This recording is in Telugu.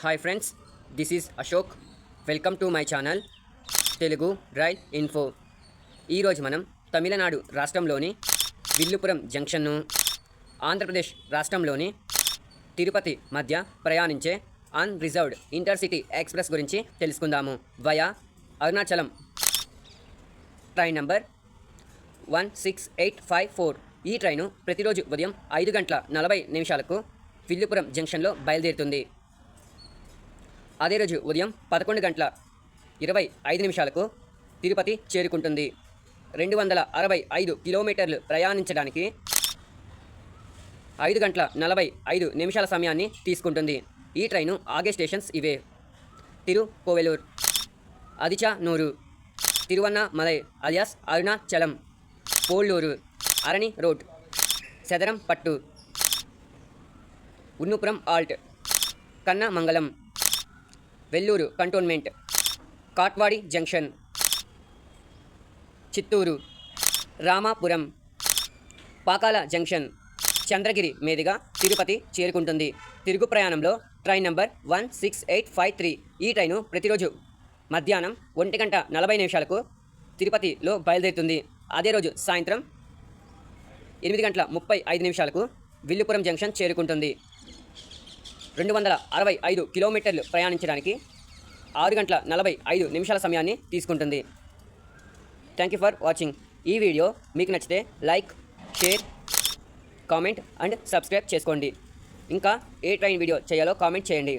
Hi friends, this is Ashok. Welcome to my channel Telugu rail info. ఈరోజు మనం తమిళనాడు రాష్ట్రంలోని విల్లుపురం జంక్షన్ను, ఆంధ్రప్రదేశ్ రాష్ట్రంలోని తిరుపతి మధ్య ప్రయాణించే అన్రిజర్వ్డ్ ఇంటర్సిటీ ఎక్స్ప్రెస్ గురించి తెలుసుకుందాము. Via Arunachalam train number 16854. ఈ ట్రైను ప్రతిరోజు ఉదయం 5:40 విల్లుపురం జంక్షన్లో బయలుదేరుతుంది. అదే రోజు ఉదయం 11:25 తిరుపతి చేరుకుంటుంది. 265 కిలోమీటర్లు ప్రయాణించడానికి 5:45 సమయాన్ని తీసుకుంటుంది. ఈ ట్రైను ఆగే స్టేషన్స్ ఇవే: Tirukoilur, Adichanur, Tiruvannamalai alias Arunachalam, Polur, Arani road, Sedarampattu, Unnupuram halt, Kannamangalam, Vellore cantonment, Katpadi junction, Chittoor, Ramapuram, Pakala junction, Chandragiri మీదుగా తిరుపతి చేరుకుంటుంది. తిరుగు ప్రయాణంలో ట్రైన్ నంబర్ 16853. ఈ ట్రైను ప్రతిరోజు మధ్యాహ్నం 1:40 తిరుపతిలో బయలుదేరుతుంది. అదే రోజు సాయంత్రం 8:35 విల్లుపురం జంక్షన్ చేరుకుంటుంది. 265 కిలోమీటర్లు ప్రయాణించడానికి 6:45 సమయాన్ని తీసుకుంటుంది. Thank you for watching. ఈ వీడియో మీకు నచ్చితే like, share, comment and subscribe చేసుకోండి. ఇంకా ఏ ట్రైన్ వీడియో చేయాలో కామెంట్ చేయండి.